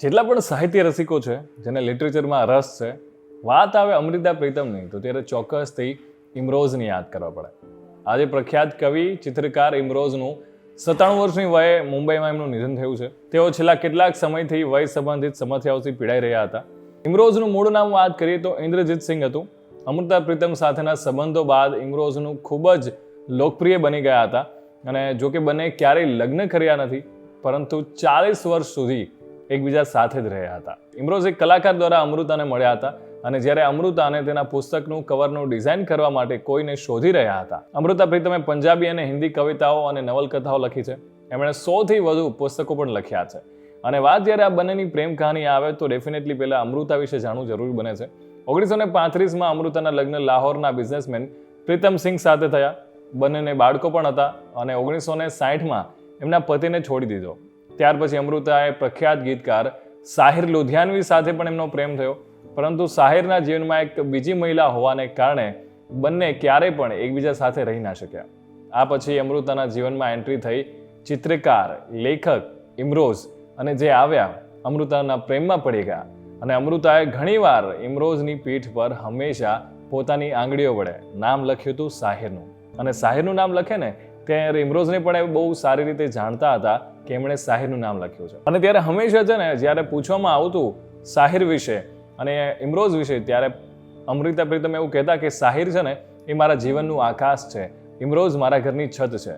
જેટલા પણ સાહિત્ય રસિકો છે, જેને લિટરેચરમાં રસ છે, વાત આવે અમૃતા પ્રીતમની તો ત્યારે ચોક્કસથી ઇમરોઝને યાદ કરવા પડે. આજે પ્રખ્યાત કવિ ચિત્રકાર ઇમરોઝનું 97 વર્ષની વયે મુંબઈમાં એમનું નિધન થયું છે. તેઓ છેલ્લા કેટલાક સમયથી વય સંબંધિત સમસ્યાઓથી પીડાઈ રહ્યા હતા. ઇમરોઝનું મૂળ નામ વાત કરીએ તો ઇન્દ્રજીત સિંઘ હતું. અમૃતા પ્રીતમ સાથેના સંબંધો બાદ ઇમરોઝનું ખૂબ જ લોકપ્રિય બની ગયા હતા અને જો કે બંને ક્યારેય લગ્ન કર્યા નથી, પરંતુ 40 વર્ષ સુધી એકબીજા સાથે જ રહ્યા હતા. ઇમરોઝ એક કલાકાર દ્વારા અમૃતાને મળ્યા હતા અને જ્યારે અમૃતાને તેના પુસ્તકનું કવરનું ડિઝાઇન કરવા માટે કોઈને શોધી રહ્યા હતા. અમૃતા પ્રીતમે પંજાબી અને હિન્દી કવિતાઓ અને નવલકથાઓ લખી છે. એમણે 100થી વધુ પુસ્તકો પણ લખ્યા છે. અને વાત જ્યારે આ બંનેની પ્રેમ કહાની આવે તો ડેફિનેટલી પહેલા અમૃતા વિશે જાણવું જરૂરી બને છે. 1935માં અમૃતાના લગ્ન લાહોરના બિઝનેસમેન પ્રીતમ સિંઘ સાથે થયા. બંનેને બાળકો પણ હતા અને 1960માં એમના પતિને છોડી દીધો. ત્યાર પછી અમૃતાએ પ્રખ્યાત ગીતકાર સાહિર લુધિયાનવી સાથે પણ એમનો પ્રેમ થયો, પરંતુ સાહિરના જીવનમાં એક બીજી મહિલા હોવાને કારણે બંને ક્યારેય પણ એકબીજા સાથે રહી ના શક્યા. આ પછી અમૃતાના જીવનમાં એન્ટ્રી થઈ ચિત્રકાર, લેખક ઇમરોઝ, અને જે આવ્યા અમૃતાના પ્રેમમાં પડી ગયા. અને અમૃતાએ ઘણીવાર ઇમરોઝની પીઠ પર હંમેશા પોતાની આંગળીઓ વડે નામ લખ્યું હતું સાહિરનું. અને સાહિરનું નામ લખે ને ત્યારે ઇમરોઝને પણ એ બહુ સારી રીતે જાણતા હતા કે એમણે સાહિરનું નામ લખ્યું છે. અને ત્યારે હંમેશા છે ને જ્યારે પૂછવામાં આવતું સાહિર વિશે અને ઇમરોઝ વિશે, ત્યારે અમૃતા પ્રીતમ એવું કહેતા કે સાહિર છે ને એ મારા જીવનનું આકાશ છે, ઇમરોઝ મારા ઘરની છત છે.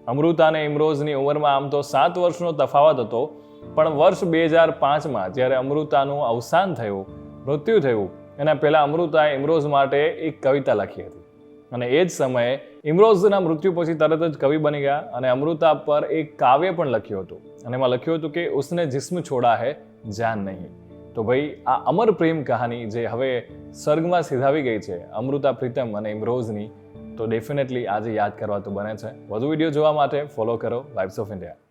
અમૃતા અને ઇમરોઝની ઉંમરમાં આમ તો 7 વર્ષનો તફાવત હતો, પણ વર્ષ 2005માં જ્યારે અમૃતાનું અવસાન થયું, મૃત્યુ થયું, એના પહેલાં અમૃતાએ ઇમરોઝ માટે એક કવિતા લખી હતી. અને એ જ સમયે ઇમરોઝના મૃત્યુ પછી તરત જ કવિ બની ગયા અને અમૃતા પર એક કાવ્ય પણ લખ્યું હતું. અને એમાં લખ્યું હતું કે ઉસને જિસ્મ છોડા હૈ જાન નહીં. તો ભાઈ આ અમર પ્રેમ કહાની જે હવે સ્વર્ગમાં સિધાવી ગઈ છે અમૃતા પ્રીતમ અને ઇમરોઝની, તો ડેફિનેટલી આજે યાદ કરવા તો બને છે. વધુ વિડીયો જોવા માટે ફોલો કરો વાઇબ્સ ઓફ ઇન્ડિયા.